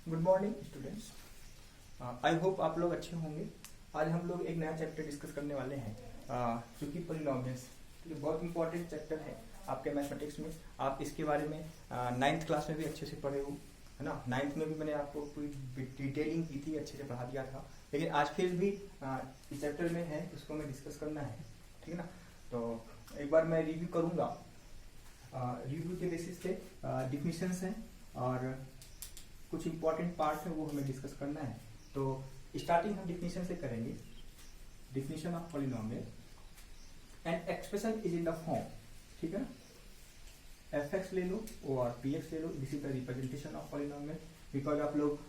Good morning students. I hope आप लोग अच्छे होंगे। आज हम लोग एक नया चैप्टर डिस्कस करने वाले हैं जो कि पॉलिनॉमियल्स। ये बहुत इंपॉर्टेंट चैप्टर है आपके मैथमेटिक्स में। आप इसके बारे में नाइन्थ क्लास में भी अच्छे से पढ़े हो, है ना। नाइन्थ में भी मैंने आपको पूरी डिटेलिंग की थी, अच्छे से पढ़ा दिया था। लेकिन आज फिर भी इस चैप्टर में है, उसको मैं डिस्कस करना है, ठीक है ना। तो एक बार मैं रिव्यू करूँगा। रिव्यू के बेसिस पे डिफिनीशंस हैं और कुछ इंपॉर्टेंट पार्ट है, वो हमें डिस्कस करना है। तो स्टार्टिंग हम डिफिनीशन से करेंगे। Definition of polynomial, and expression is in the form, ठीक है ना। एफ एक्स ले लो और पी एक्स ले लो, this is the representation of polynomial. Because आप लोग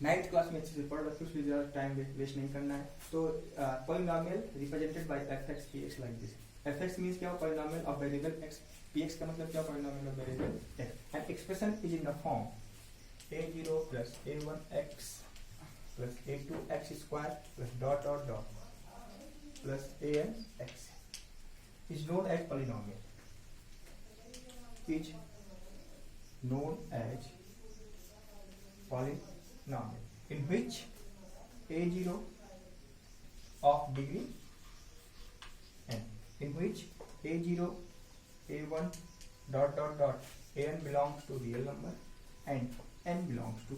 नाइन्थ क्लास में अच्छे से पढ़ रखे, उसमें ज़्यादा टाइम वेस्ट नहीं करना है। तो polynomial represented by F X P X like this. F X means क्या, polynomial of variable X. P X का मतलब क्या, polynomial of variable X. And expression is in the form a0 plus a1x plus a2x square plus dot dot dot plus anx is known as polynomial. Is known as polynomial in which a0 of degree n, in which a0 a1 dot dot dot an belongs to real number and n belongs to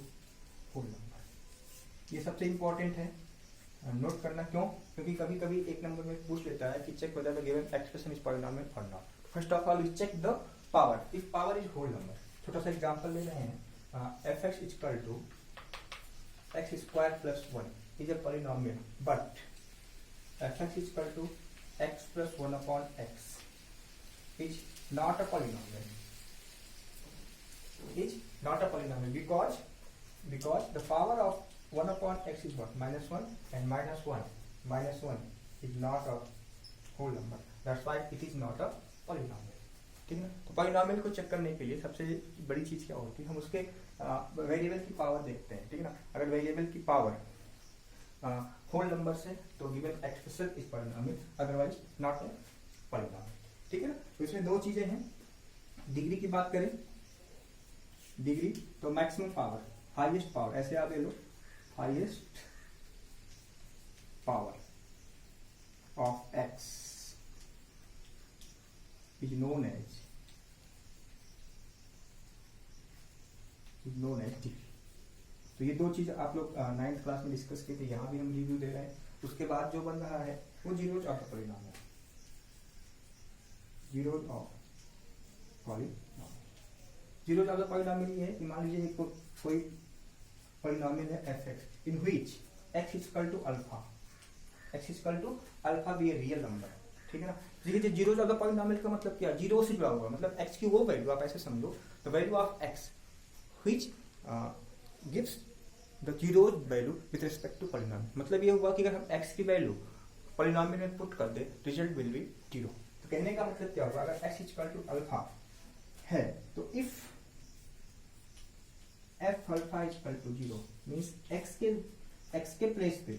whole number. ये सबसे important है, note करना। क्यों? क्योंकि कभी कभी एक number में पूछ लेता है कि check whether the given expression is polynomial और not. First of all we check the power, if power is whole number. छोटा सा एग्जांपल ले रहे हैं, F X equal to X square plus 1 is a polynomial, but F X equal to X plus 1 upon X is not a polynomial. Is not a polynomial because the power of 1 upon x is what, -1, and -1 is not a whole number. That's why it is not a polynomial. ठीक है ना। तो polynomial को check करने के लिए सबसे बड़ी चीज क्या होती है, हम उसके वेरिएबल की पावर देखते हैं, ठीक है ना। अगर वेरिएबल की पावर होल नंबर से तो given expression is polynomial, otherwise not a polynomial, ठीक है ना। तो इसमें दो चीजें हैं। डिग्री की बात करें, डिग्री तो मैक्सिमम पावर, हाईएस्ट पावर, ऐसे आप ले लो, highest power of X is known as degree. तो ये दो चीज आप लोग नाइन्थ क्लास में डिस्कस किए थे, यहां भी हम रिव्यू दे रहे हैं। उसके बाद जो बन रहा है वो zeros of polynomial, zeros of polynomial. Zeros of the polynomial ये है कि मान लीजिए कोई पॉलिनोमियल है F X in which X is equal to alpha, X is equal to alpha be a real number, ठीक है ना। देखिए जीरोज ऑफ द पॉलिनोमियल का मतलब क्या, जीरो से जुड़ा हुआ, मतलब एक्स की वो वैल्यू, आप ऐसे समझो the value of X which gives the zeros value with respect to polynomial. मतलब ये हुआ कि अगर हम एक्स की वैल्यू पॉलिनोमियल में पुट कर दे, रिजल्ट विल बी जीरो। तो कहने का मतलब क्या होगा, अगर X is equal to alpha है तो if F alpha is equal to zero means X के प्लेस पे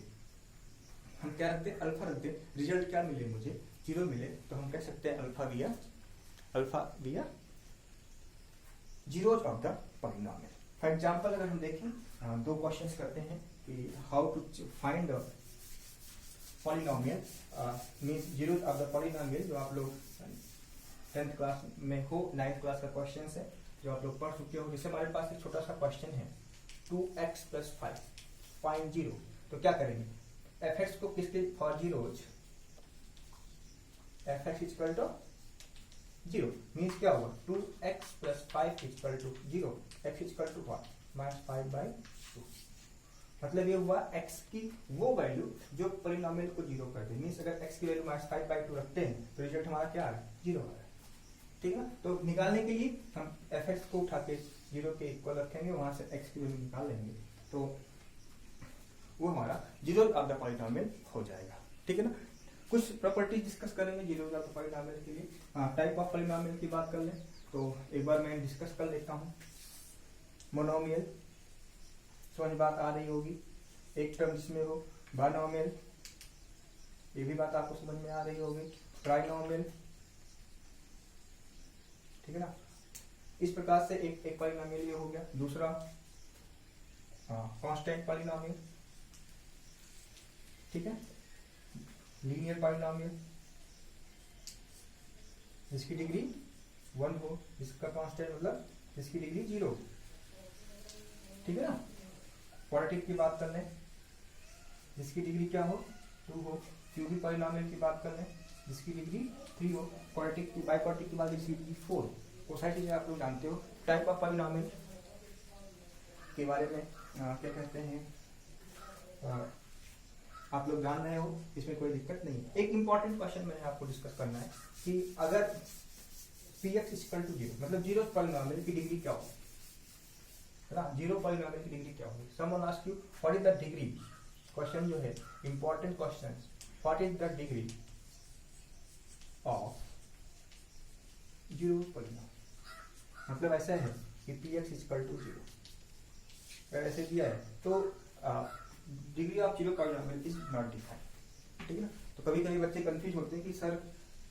हम क्या रखते हैं, अल्फा रखते हैं। रिजल्ट क्या मिले मुझे, जीरो मिले, तो हम कह सकते हैं alpha via zeros of the polynomial. For example अगर हम देखें, दो क्वेश्चंस करते हैं कि how to find the polynomial means zeros of the polynomial, जो आप लोग 10th क्लास में हो, 9th क्लास का क्वेश्चन है जो आप लोग पढ़ चुके हो। जैसे हमारे पास एक छोटा सा क्वेश्चन है 2x + 5 फाइंड जीरो। तो क्या करेंगे, एफ एक्स को किसके for zeros, F X equal to zero means क्या होगा, 2x + 5 equal to zero, X equal to what, -5/2। मतलब ये हुआ x की वो वैल्यू जो पॉलिनोमियल को जीरो कर दे। मीन्स अगर x की वैल्यू -5/2 रखते हैं तो रिजल्ट हमारा क्या आ रहा है, जीरो आ रहा है, ठीक है ना। तो निकालने के लिए हम एफ एक्स को उठा के जीरो के इक्वल रखेंगे, वहां से एक्स की वैल्यू निकाल लेंगे, तो वो हमारा जीरो ऑफ द पॉलिनोमियल हो जाएगा, ठीक है ना। कुछ प्रॉपर्टी डिस्कस करेंगे जीरो ऑफ द पॉलिनोमियल के लिए। टाइप ऑफ पॉलिनोमियल की बात कर लें तो एक बार मैं डिस्कस कर लेता हूँ। मोनोमियल, समझ बात आ रही होगी, एक टर्म जिसमें हो। बायनोमियल, ये भी बात आपको समझ में आ रही होगी। ट्राइनोमियल, ठीक है ना। इस प्रकार से एक पॉलिनोमियल ये हो गया। दूसरा कांस्टेंट पॉलिनोमियल, ठीक है, लीनियर पॉलिनोमियल जिसकी डिग्री 1 हो, जिसका कांस्टेंट मतलब जिसकी डिग्री 0, ठीक है ना। क्वाड्रेटिक की बात कर लें जिसकी डिग्री क्या हो 2 हो, क्यूबिक पॉलिनोमियल की बात कर लें जिसकी डिग्री 3 हो, क्वाड्रेटिक की बाई क्वाड्रेटिक की बात जिसकी डिग्री 4। वो सारी चीजें आप लोग जानते हो। टाइप ऑफ पॉलिनोमियल के बारे में क्या कहते हैं आप लोग जान रहे हो, इसमें कोई दिक्कत नहीं है। एक इंपॉर्टेंट क्वेश्चन मैंने आपको डिस्कस करना है कि अगर px इक्वल टू 0 मतलब 0 पॉलिनोमियल की डिग्री क्या होगी, है ना, 0 पॉलिनोमियल की डिग्री क्या होगी। Someone ask you what is the degree, question जो है important question, what is the degree of 0 polynomial, मतलब ऐसा है कि px इक्वल टू 0 ऐसे दिया है तो degree of 0 polynomial is not defined, ठीक है ना। तो कभी कभी बच्चे कंफ्यूज होते हैं कि सर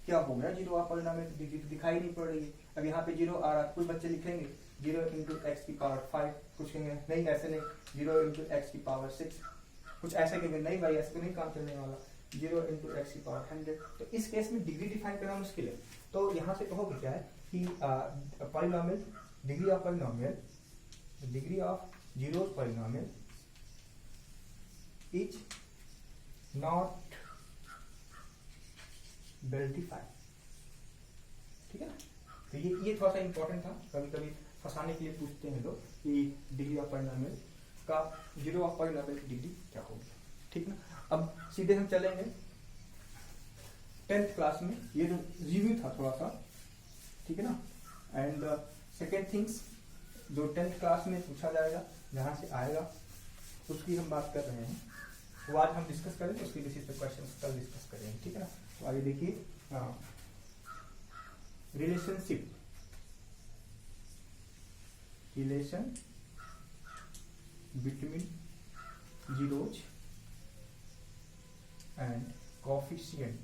क्या हो गया 0 ऑफ पॉलिनोमियल की डिग्री दिखाई नहीं पड़ रही है। अब यहाँ पे 0 आ रहा है, कुछ बच्चे लिखेंगे 0 इंटू एक्स की पावर 5, कुछ कहेंगे नहीं ऐसे नहीं 0 इंटू एक्स की पावर 6, कुछ ऐसे कहेंगे नहीं भाई ऐसे तो नहीं काम चलने वाला 0 इंटू एक्स की पावर 100। तो इस केस में डिग्री डिफाइन करना मुश्किल है। तो यहाँ से कहोगे क्या है कि polynomial, degree of polynomial, degree of 0 polynomial is not well defined, ठीक है ना। तो ये थोड़ा सा इंपॉर्टेंट था, कभी कभी फंसाने के लिए पूछते हैं लोग कि डिग्री ऑफ पॉलिनोमियल का 0 ऑफ पॉलिनोमियल की डिग्री क्या होगी, ठीक ना। अब सीधे हम चलेंगे 10th क्लास में, ये जो रिव्यू था थोड़ा सा, ठीक है ना। एंड सेकेंड थिंग्स जो 10th क्लास में पूछा जाएगा, जहां से आएगा उसकी हम बात कर रहे हैं, वो आज हम डिस्कस करेंगे, उसके बेसिस पे क्वेश्चन कल डिस्कस करेंगे, ठीक है ना। तो आगे देखिए relation between zeros and coefficient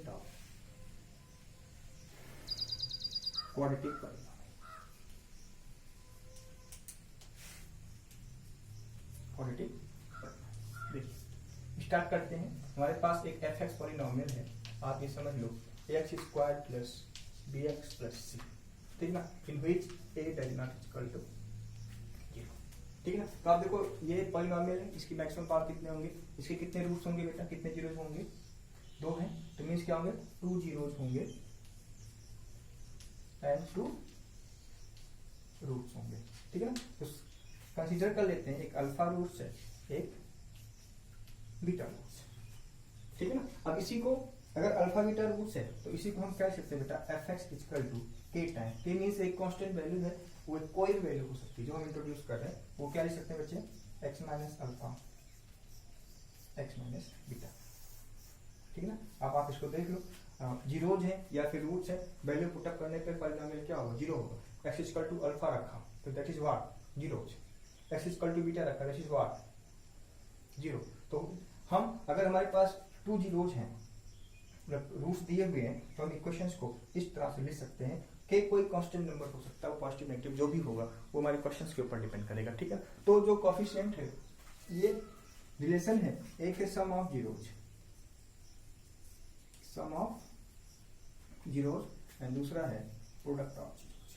of quadratic polynomial. देखिए स्टार्ट करते हैं। हमारे पास एक fx पॉलिनोमियल है, आप ये समझ लो x square plus bx plus c, ठीक ना, in which a does not equal to 0, ठीक है ना। तो आप देखो ये पॉलिनोमियल है, इसकी मैक्सिमम पावर कितने होंगे, इसके कितने रूट्स होंगे बेटा, कितने जीरोज होंगे, 2 हैं, तो मीन्स क्या होंगे 2 जीरोज होंगे एंड 2 रूट्स होंगे, ठीक है ना। तो कंसीडर कर लेते हैं एक अल्फा रूट्स है, एक बीटा रूट्स, ठीक है ना। अब इसी को अगर अल्फा बीटा रूट्स है तो इसी को हम कह सकते हैं बेटा fx equal to k time, k means एक कांस्टेंट वैल्यू है, वो कोई भी वैल्यू हो सकती है जो हम इंट्रोड्यूस कर रहे हैं, वो क्या लिख सकते हैं बच्चे x minus alpha x minus beta, ठीक है ना। अब आप इसको देख लो, जीरोज है या फिर रूट्स है, वैल्यू पुटअप करने पे पॉलिनोमियल क्या होगा 0 होगा। x इक्वल टू अल्फा रखा तो that is what zeros, x equal to beta रखा दैट इज व्हाट 0। तो हम अगर हमारे पास 2 जीरोज हैं, रूट्स दिए हुए हैं, तो हम इक्वेशंस को इस तरह से लिख सकते हैं कि कोई कांस्टेंट नंबर हो सकता है, वो पॉजिटिव नेगेटिव जो भी होगा वो हमारे क्वेश्चंस के ऊपर डिपेंड करेगा, ठीक है। तो जो कोफिशिएंट है ये रिलेशन है, एक है सम ऑफ जीरोज एंड दूसरा है प्रोडक्ट ऑफ जीरोज,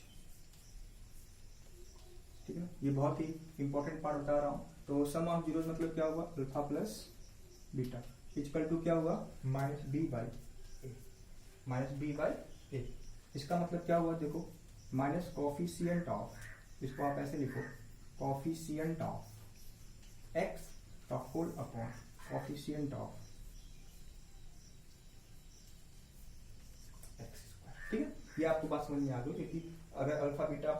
ठीक है ना। ये बहुत ही इंपॉर्टेंट पार्ट बता रहा हूं। तो सम ऑफ जीरोज मतलब क्या हुआ alpha plus beta equal to क्या हुआ माइनस बी बाई ए। इसका मतलब क्या हुआ देखो, माइनस कोफिशिएंट ऑफ, इसको आप ऐसे लिखो कोफिशिएंट ऑफ एक्स का whole upon coefficient of X square, ठीक है। ये आपको बात समझ में आ गई, क्योंकि अगर अल्फा बीटा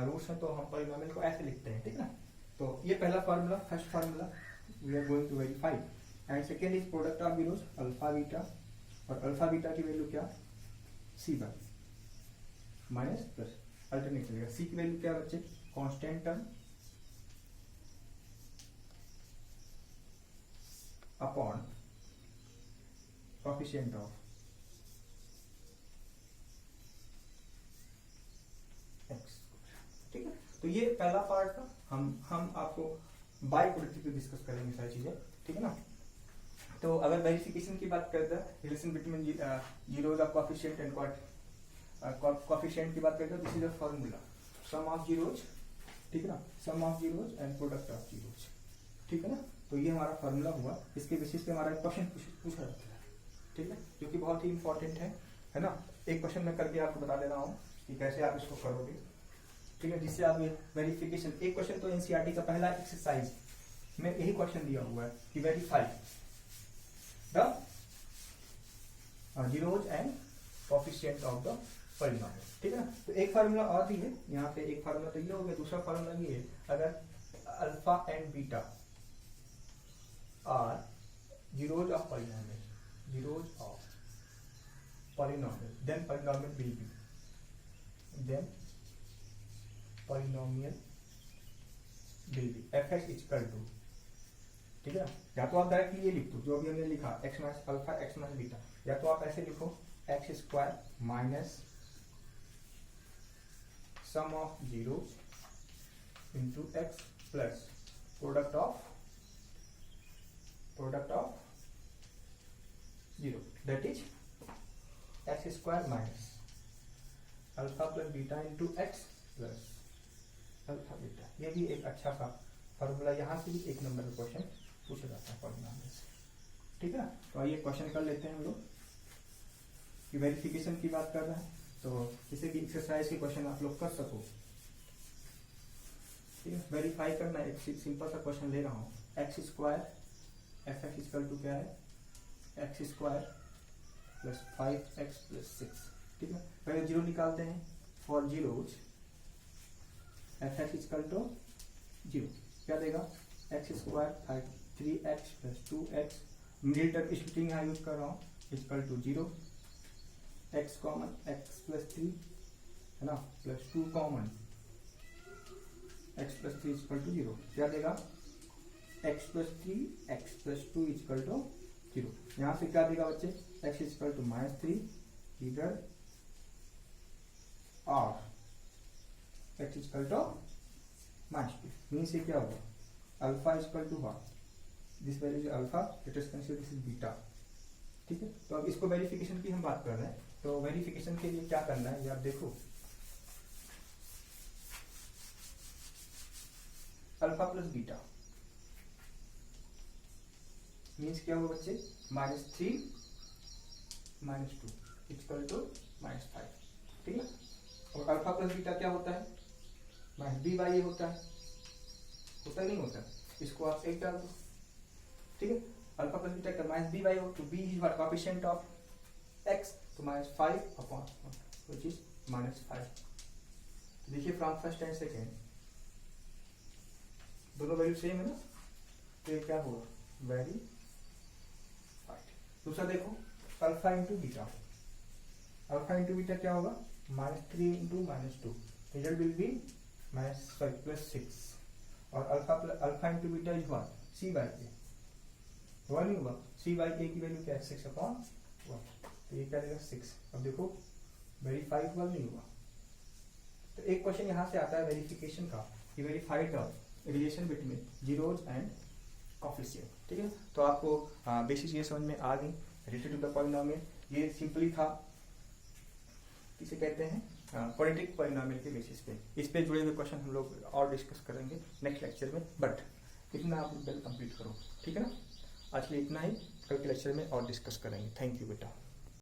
रूट्स है तो हम पॉलिनोमियल को ऐसे लिखते हैं, ठीक है ना। तो ये पहला formula, first formula we are going to verify, and second is product of zeros alpha beta, और अल्फा बीटा की वैल्यू क्या C by minus plus alternate चलेगा, सी की वैल्यू क्या बच्चे constant term upon coefficient of X, तो ये पहला पार्ट था। हम आपको बाय प्रोडक्टिव डिस्कस करेंगे सारी चीजें, ठीक है ना। तो अगर वेरिफिकेशन की बात करते हैं, relation between zeros of coefficient and coefficient की बात करते हैं, this is a formula sum of zeros, ठीक है ना, sum of zeros and product of zeros, ठीक है ना। तो ये हमारा फार्मूला हुआ, इसके बेसिस पे हमारा एक क्वेश्चन पूछा जाता है, ठीक है, जो कि बहुत ही इंपॉर्टेंट है ना। एक क्वेश्चन मैं करके आपको बता दे रहा हूँ कि कैसे आप इसको करोगे, ठीक है, जिससे आप वेरिफिकेशन, एक क्वेश्चन तो एनसीईआरटी का पहला एक्सरसाइज में यही क्वेश्चन दिया हुआ है कि verify the zeros and coefficient of the polynomial, ठीक है ना। तो एक फार्मूला और भी है यहाँ पे, एक फार्मूला तो ये हो गया, दूसरा फार्मूला ये है, अगर alpha and beta are zeros of polynomial, zeros of polynomial, then polynomial will be, then polynomial will be fx equal to, ठीक है ना। या तो आप डायरेक्टली ये लिख दो जो अभी हमने लिखा x minus alpha x minus beta, या तो आप ऐसे लिखो x square minus sum of zero into x plus product of zero, that is x square minus alpha plus beta into x plus alpha beta. ये भी एक अच्छा सा फॉर्मूला, यहाँ से भी एक नंबर का क्वेश्चन पूछा जाता है फॉर्मूला में से, ठीक है ना। तो आइए क्वेश्चन कर लेते हैं हम लोग कि वेरिफिकेशन की बात कर रहे हैं, तो किसी भी एक्सरसाइज के क्वेश्चन आप लोग कर सको, ठीक है। वेरीफाई करना एक सिंपल सा क्वेश्चन ले रहा हूँ, X square F X equal to क्या है, x square plus 5x plus 6, ठीक है। पहले जीरो निकालते हैं, for zeros F X equal to zero, क्या देगा, X square 3x plus 2x, middle term splitting यहाँ यूज कर रहा हूँ, equal to zero, X common X plus 3 है ना, plus 2 common X plus 3 equal to zero, क्या देगा, X plus 3 X plus 2 equal to zero. यहाँ से क्या देगा बच्चे, x इक्वल टू -3, इधर और x इक्वल टू -2, मीन्स ये क्या होगा, alpha equal to what, this value is alpha, let us consider this is beta, ठीक है। तो अब इसको वेरिफिकेशन की हम बात कर रहे हैं, तो वेरिफिकेशन के लिए क्या करना है ये आप देखो, अल्फा प्लस बीटा मीन्स क्या होगा बच्चे, -3 -2 इक्वल टू -5, ठीक है। और अल्फा प्लस बीटा क्या होता है, -b/a होता है नहीं होता, इसको आप एक डाल दो, ठीक है। अल्फा प्लस बीटा का -b/a हो तो b is what, coefficient of x, तो -5 अपॉन व्हिच इज -5। देखिए फ्रॉम फर्स्ट एंड सेकेंड दोनों वैल्यू सेम है ना, तो ये क्या होगा, वेरी। दूसरा देखो alpha into beta, alpha into beta क्या होगा, -3 इंटू -2, रिजल्ट विल बी +6, और alpha into beta is what, c/a, one ही हुआ, c/a की वैल्यू क्या है, 6/1, तो ये क्या देगा 6। अब देखो वेरीफाई हुआ नहीं हुआ, तो एक क्वेश्चन यहाँ से आता है वेरिफिकेशन का, कि verify the relation between zeros and coefficient, ठीक है। तो आपको बेसिस ये समझ में आ गई, रिलेटेड टू द पॉलिनोमियल, ये सिंपली था, किसे कहते हैं, क्वाड्रेटिक पॉलिनोमियल के बेसिस पे। इस पे जुड़े हुए क्वेश्चन हम लोग और डिस्कस करेंगे नेक्स्ट लेक्चर में, बट इतना आप वेल कंप्लीट करो, ठीक है ना। आज के लिए इतना ही, कल के लेक्चर में और डिस्कस करेंगे। थैंक यू बेटा।